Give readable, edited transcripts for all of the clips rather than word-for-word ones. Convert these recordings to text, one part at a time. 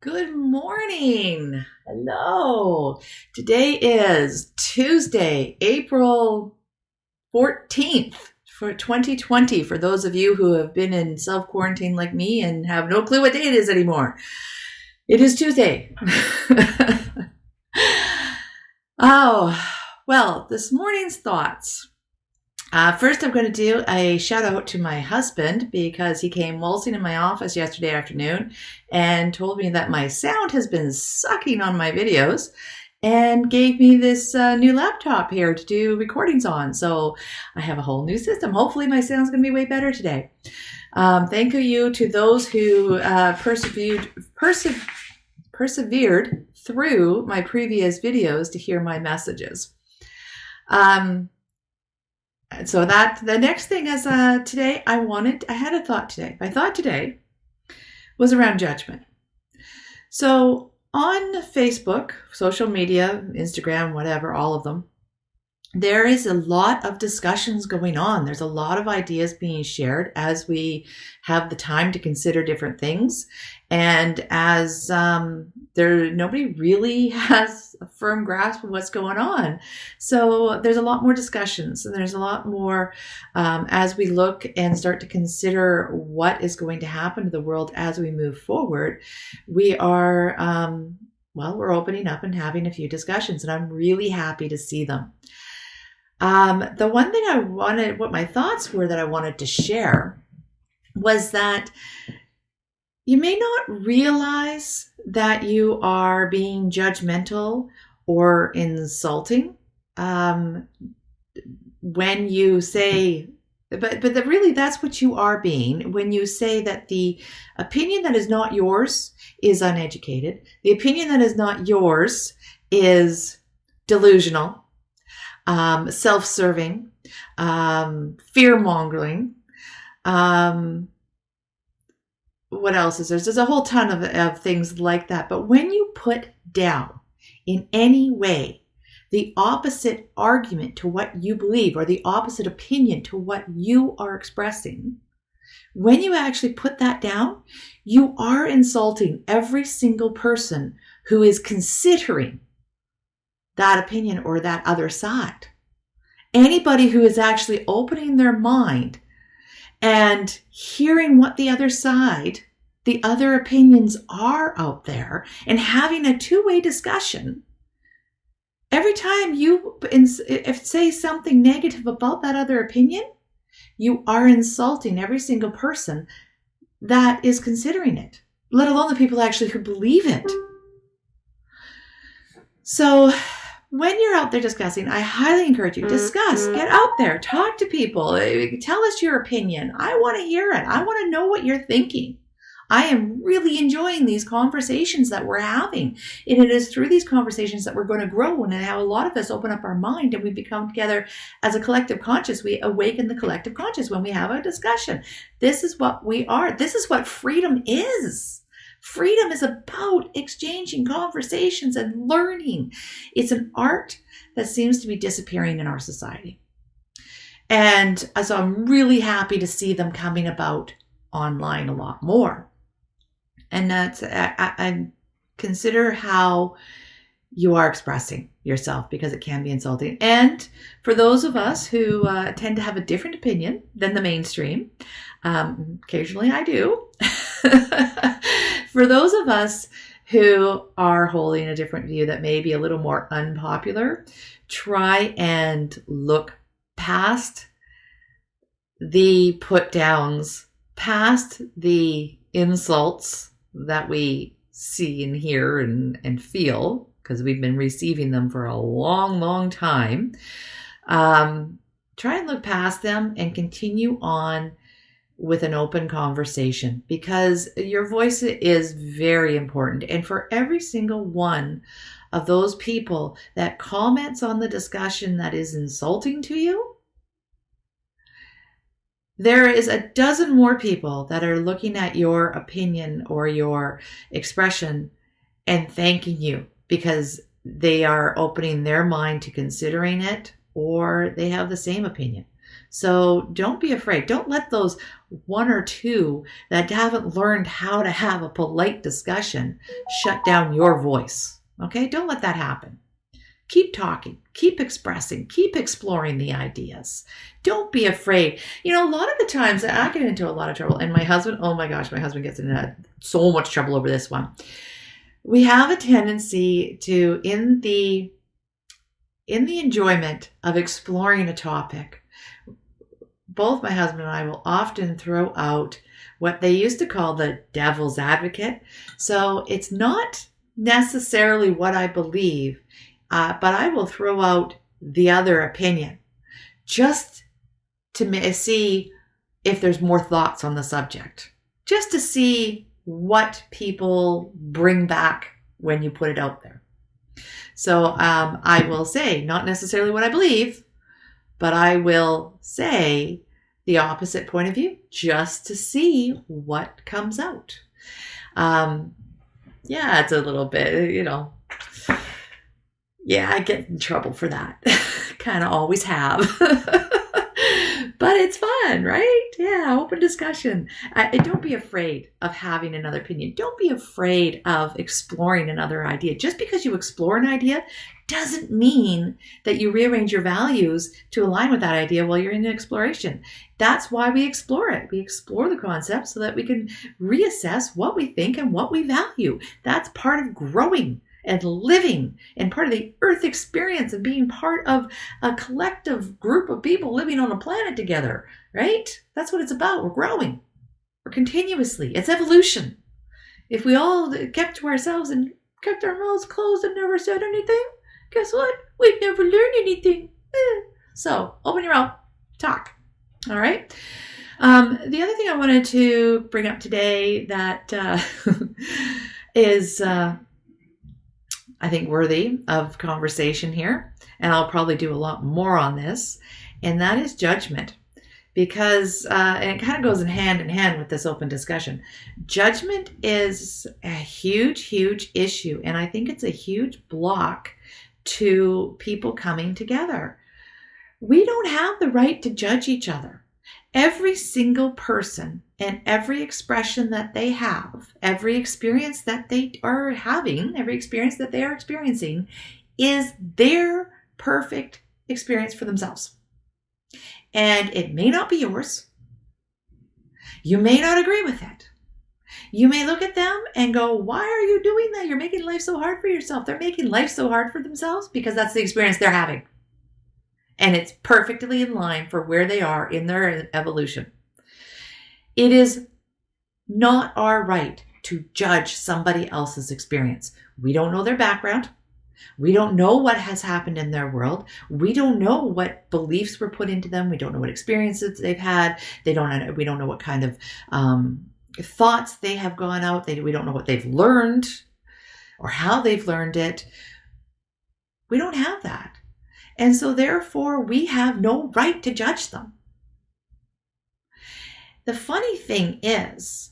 Good morning. Hello. Today is Tuesday, April 14th for 2020. For those of you who have been in self-quarantine like me and have no clue what day it is anymore, it is Tuesday. Well, this morning's thoughts. First, I'm going to do a shout out to my husband because he came waltzing in my office yesterday afternoon and told me that my sound has been sucking on my videos and gave me this new laptop here to do recordings on. So I have a whole new system. Hopefully my sound's going to be way better today. Thank you to those who persevered through my previous videos to hear my messages. So that the next thing is today I had a thought today. My thought today was around judgment. So on Facebook, social media, Instagram, whatever, all of them, there is a lot of discussions going on. There's a lot of ideas being shared as we have the time to consider different things. And as nobody really has a firm grasp of what's going on. So there's a lot more discussions and there's a lot more as we look and start to consider what is going to happen to the world as we move forward. We are, we're opening up and having a few discussions, and I'm really happy to see them. The one thing what my thoughts were that I wanted to share was that you may not realize that you are being judgmental or insulting when you say, but really that's what you are being when you say that the opinion that is not yours is uneducated. The opinion that is not yours is delusional, self-serving, fear-mongering. What else is there? There's a whole ton of things like that. But when you put down in any way the opposite argument to what you believe or the opposite opinion to what you are expressing, when you actually put that down, you are insulting every single person who is considering that opinion or that other side. Anybody who is actually opening their mind and hearing what the other side, the other opinions are out there and having a two-way discussion. Every time you say something negative about that other opinion, you are insulting every single person that is considering it, let alone the people actually who believe it. So when you're out there discussing, I highly encourage you, discuss, get out there, talk to people, tell us your opinion. I want to hear it. I want to know what you're thinking. I am really enjoying these conversations that we're having. And it is through these conversations that we're going to grow and have a lot of us open up our mind and we become together as a collective conscious. We awaken the collective conscious when we have a discussion. This is what we are. This is what freedom is. Freedom is about exchanging conversations and learning. It's an art that seems to be disappearing in our society. And so I'm really happy to see them coming about online a lot more. And that's, I consider how you are expressing yourself because it can be insulting. And for those of us who tend to have a different opinion than the mainstream, occasionally I do. For those of us who are holding a different view that may be a little more unpopular, try and look past the put downs, past the insults that we see and hear and feel, because we've been receiving them for a long, long time. Try and look past them and continue on with an open conversation, because your voice is very important. And for every single one of those people that comments on the discussion that is insulting to you, there is a dozen more people that are looking at your opinion or your expression and thanking you because they are opening their mind to considering it, or they have the same opinion. So don't be afraid. Don't let those one or two that haven't learned how to have a polite discussion shut down your voice. Okay? Don't let that happen. Keep talking, keep expressing, keep exploring the ideas. Don't be afraid. A lot of the times I get into a lot of trouble, and my husband, oh my gosh, my husband gets into so much trouble over this one. We have a tendency to, in the enjoyment of exploring a topic, both my husband and I will often throw out what they used to call the devil's advocate. So it's not necessarily what I believe, but I will throw out the other opinion just to see if there's more thoughts on the subject, just to see what people bring back when you put it out there. So I will say, not necessarily what I believe, but I will say the opposite point of view just to see what comes out. It's a little bit, I get in trouble for that. Kind of always have. But it's fun, right? Yeah, open discussion. Don't be afraid of having another opinion. Don't be afraid of exploring another idea. Just because you explore an idea doesn't mean that you rearrange your values to align with that idea while you're in exploration. That's why we explore it. We explore the concept so that we can reassess what we think and what we value. That's part of growing and living, and part of the earth experience and being part of a collective group of people living on a planet together, right? That's what it's about. We're growing. We're continuously. It's evolution. If we all kept to ourselves and kept our mouths closed and never said anything, guess what? We'd never learn anything. So open your mouth, talk. All right. The other thing I wanted to bring up today that is I think worthy of conversation here, and I'll probably do a lot more on this, and that is judgment. Because, and it kind of goes in hand with this open discussion. Judgment is a huge, huge issue, and I think it's a huge block to people coming together. We don't have the right to judge each other. Every single person and every expression that they have, every experience that they are having, every experience that they are experiencing is their perfect experience for themselves. And it may not be yours. You may not agree with it. You may look at them and go, why are you doing that? You're making life so hard for yourself. They're making life so hard for themselves because that's the experience they're having. And it's perfectly in line for where they are in their evolution. It is not our right to judge somebody else's experience. We don't know their background. We don't know what has happened in their world. We don't know what beliefs were put into them. We don't know what experiences they've had. We don't know what kind of thoughts they have gone out. We don't know what they've learned or how they've learned it. We don't have that. And so therefore, we have no right to judge them. The funny thing is,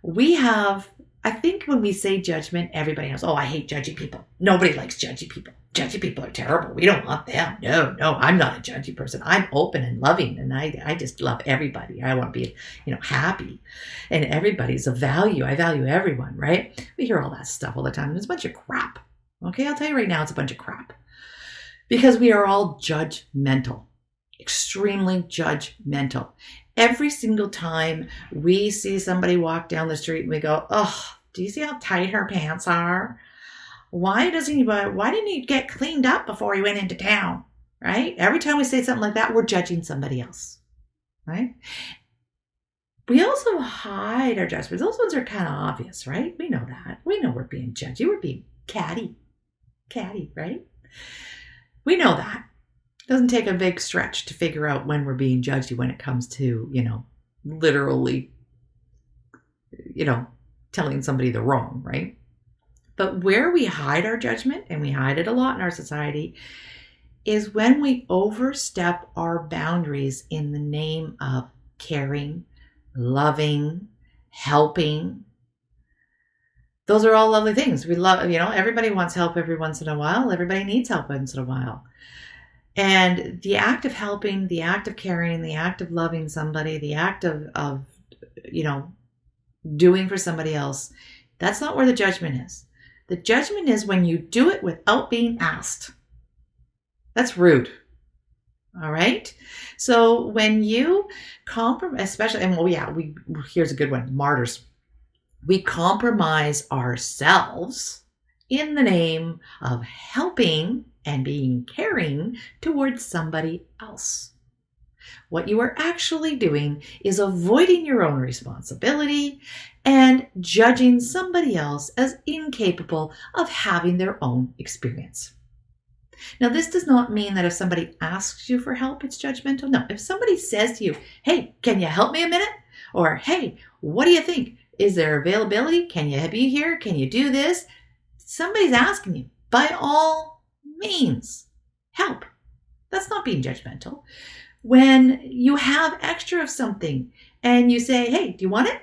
I think when we say judgment, everybody knows, oh, I hate judgy people. Nobody likes judgy people. Judgy people are terrible. We don't want them. No, I'm not a judgy person. I'm open and loving, and I just love everybody. I want to be, happy. And everybody's of value. I value everyone, right? We hear all that stuff all the time. It's a bunch of crap. Okay, I'll tell you right now, it's a bunch of crap. Because we are all judgmental, extremely judgmental. Every single time we see somebody walk down the street and we go, oh, do you see how tight her pants are? Why didn't he get cleaned up before he went into town? Right? Every time we say something like that, we're judging somebody else. Right? We also hide our judgments. Those ones are kind of obvious, right? We know that. We know we're being judgy. We're being catty, right? We know that. It doesn't take a big stretch to figure out when we're being judgy when it comes to, literally, telling somebody they're wrong, right? But where we hide our judgment, and we hide it a lot in our society, is when we overstep our boundaries in the name of caring, loving, helping. Those are all lovely things. We love, everybody wants help every once in a while. Everybody needs help once in a while. And the act of helping, the act of caring, the act of loving somebody, the act of doing for somebody else, that's not where the judgment is. The judgment is when you do it without being asked. That's rude. All right. So when you compromise, especially, and here's a good one, martyrs. We compromise ourselves in the name of helping and being caring towards somebody else. What you are actually doing is avoiding your own responsibility and judging somebody else as incapable of having their own experience. Now, this does not mean that if somebody asks you for help, it's judgmental. No, if somebody says to you, hey, can you help me a minute? Or, hey, what do you think? Is there availability? Can you be here? Can you do this? Somebody's asking you. By all means, help. That's not being judgmental. When you have extra of something and you say, hey, do you want it?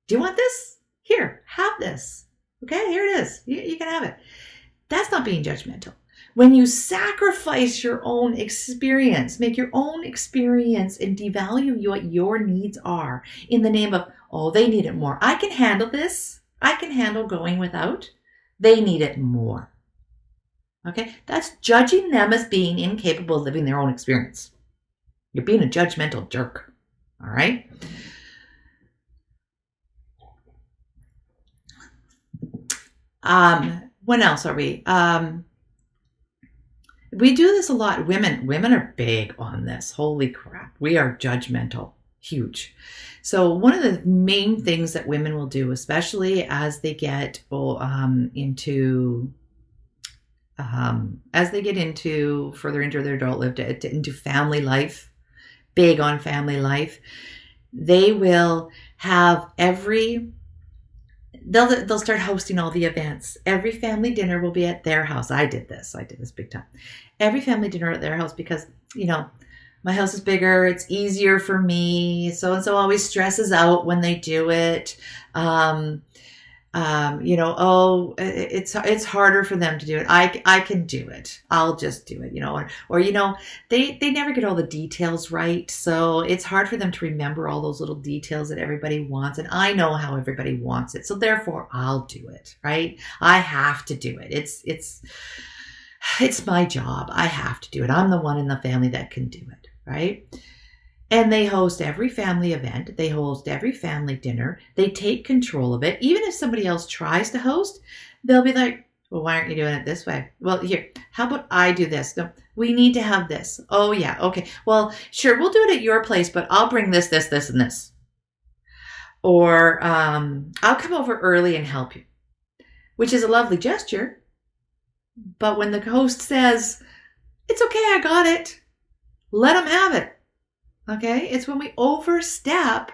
Do you want this? Here, have this. Okay, here it is. You can have it. That's not being judgmental. When you sacrifice your own experience, make your own experience and devalue what your needs are in the name of, oh, they need it more. I can handle this. I can handle going without. They need it more. Okay, that's judging them as being incapable of living their own experience. You're being a judgmental jerk. All right? When else are we? We do this a lot. Women are big on this. Holy crap. We are judgmental. Huge. So one of the main things that women will do, especially as they get further into their adult life, into family life, big on family life, they will have they'll start hosting all the events. Every family dinner will be at their house. I did this big time. Every family dinner at their house because, my house is bigger. It's easier for me. So-and-so always stresses out when they do it. It's harder for them to do it. I can do it. I'll just do it, or they never get all the details right. So it's hard for them to remember all those little details that everybody wants. And I know how everybody wants it. So therefore I'll do it, right? I have to do it. It's my job. I have to do it. I'm the one in the family that can do it, right? And they host every family event. They host every family dinner. They take control of it. Even if somebody else tries to host, they'll be like, well, why aren't you doing it this way? Well, here, how about I do this? No, we need to have this. Oh, yeah. Okay. Well, sure. We'll do it at your place, but I'll bring this, and this. Or I'll come over early and help you, which is a lovely gesture. But when the host says, it's okay, I got it, let them have it. Okay? It's when we overstep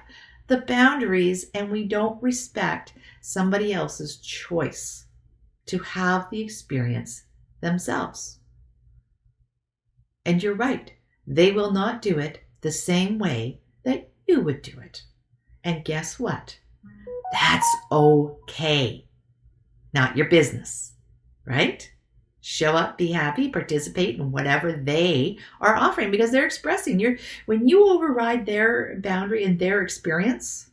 the boundaries and we don't respect somebody else's choice to have the experience themselves. And you're right. They will not do it the same way that you would do it. And guess what? That's okay. Not your business, right? Show up, be happy, participate in whatever they are offering because they're expressing. When you override their boundary and their experience,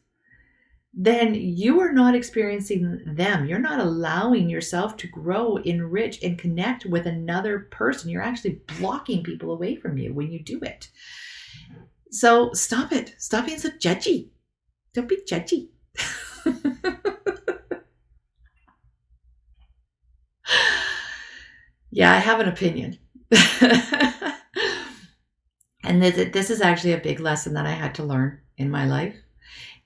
then you are not experiencing them. You're not allowing yourself to grow, enrich, and connect with another person. You're actually blocking people away from you when you do it. So stop it. Stop being so judgy. Don't be judgy. Yeah, I have an opinion. And this is actually a big lesson that I had to learn in my life.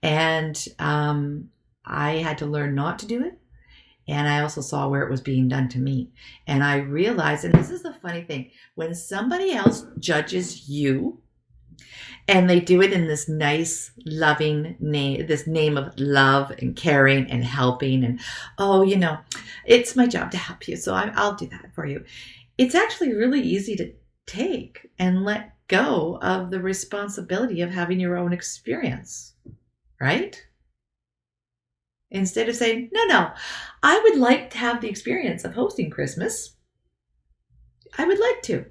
And I had to learn not to do it. And I also saw where it was being done to me. And I realized, and this is the funny thing, when somebody else judges you, and they do it in this nice, loving name, this name of love and caring and helping. And, it's my job to help you. So I'll do that for you. It's actually really easy to take and let go of the responsibility of having your own experience, right? Instead of saying, no, I would like to have the experience of hosting Christmas. I would like to.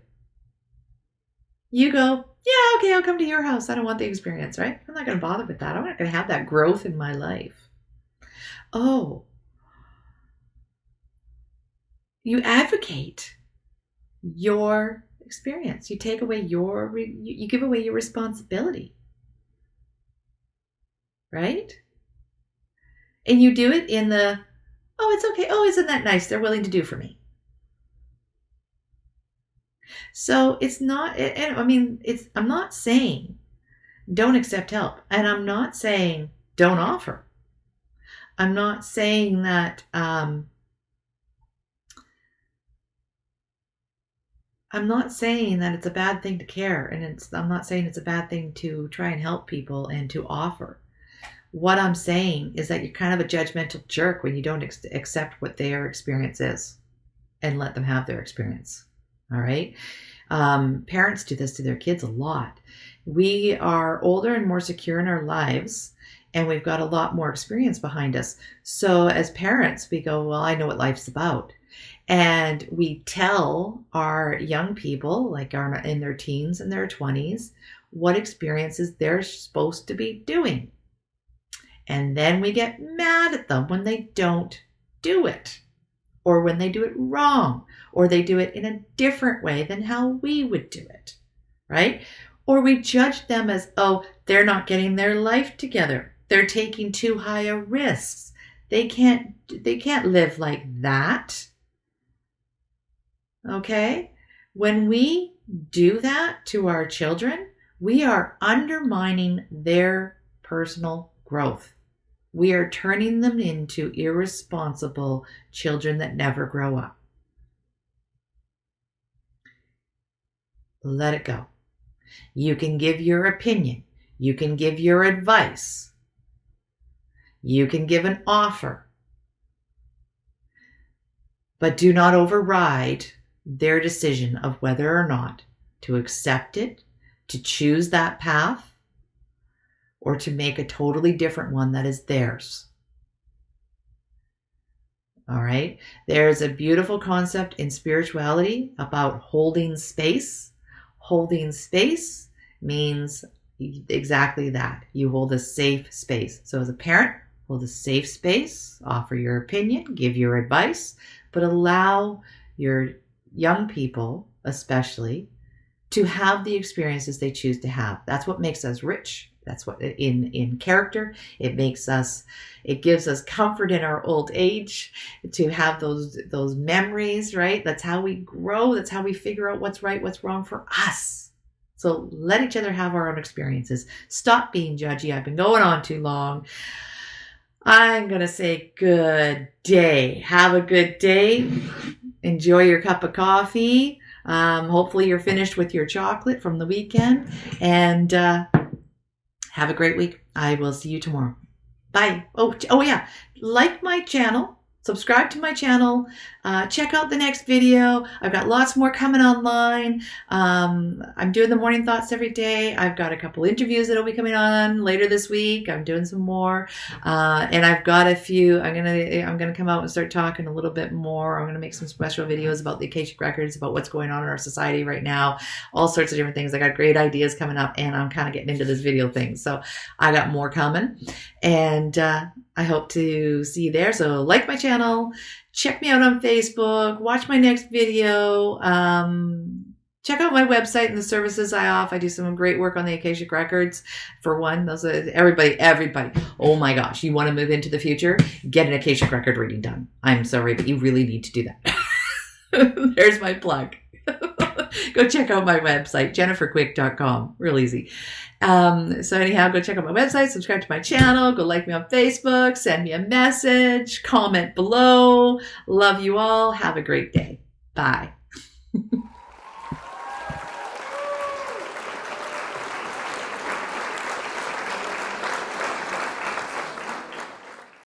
You go, Yeah, okay, I'll come to your house. I don't want the experience, right? I'm not going to bother with that. I'm not going to have that growth in my life. Oh, you advocate your experience. You take away you give away your responsibility, right? And you do it in the, oh, it's okay. Oh, isn't that nice? They're willing to do for me. So it's not, and I mean, I'm not saying don't accept help. And I'm not saying don't offer. I'm not saying that, I'm not saying that it's a bad thing to care. And I'm not saying it's a bad thing to try and help people and to offer. What I'm saying is that you're kind of a judgmental jerk when you don't accept what their experience is and let them have their experience. All right. Parents do this to their kids a lot. We are older and more secure in our lives, and we've got a lot more experience behind us. So as parents, we go, well, I know what life's about. And we tell our young people, like in their teens and their 20s, what experiences they're supposed to be doing. And then we get mad at them when they don't do it, or when they do it wrong, or they do it in a different way than how we would do it, right? Or we judge them as, oh, they're not getting their life together. They're taking too high a risks. They can't live like that. Okay? When we do that to our children, we are undermining their personal growth. We are turning them into irresponsible children that never grow up. Let it go. You can give your opinion. You can give your advice. You can give an offer. But do not override their decision of whether or not to accept it, to choose that path, or to make a totally different one that is theirs. All right? There's a beautiful concept in spirituality about holding space. Holding space means exactly that. You hold a safe space. So as a parent, hold a safe space, offer your opinion, give your advice, but allow your young people, especially, to have the experiences they choose to have. That's what makes us rich. That's what in character, it gives us comfort in our old age to have those memories, right? That's how we grow. That's how we figure out what's right, what's wrong for us. So let each other have our own experiences. Stop being judgy. I've been going on too long. I'm going to say good day. Have a good day. Enjoy your cup of coffee. Hopefully you're finished with your chocolate from the weekend. And have a great week. I will see you tomorrow. Bye. Oh yeah. Like my channel. Subscribe to my channel. Check out the next video. I've got lots more coming online. I'm doing the morning thoughts every day. I've got a couple interviews that'll be coming on later this week. I'm doing some more. And I've got a few. I'm gonna come out and start talking a little bit more. I'm gonna make some special videos about the Akashic Records, about what's going on in our society right now. All sorts of different things. I got great ideas coming up, and I'm kind of getting into this video thing. So I got more coming. And I hope to see you there. So like my channel, check me out on Facebook, watch my next video, check out my website and the services I offer. I do some great work on the Akashic Records. For one, those are everybody. Oh my gosh, you want to move into the future? Get an Akashic Record reading done. I'm sorry, but you really need to do that. There's my plug. Go check out my website, jenniferquick.com. Real easy. So anyhow, go check out my website, subscribe to my channel, go like me on Facebook, send me a message, comment below. Love you all. Have a great day. Bye.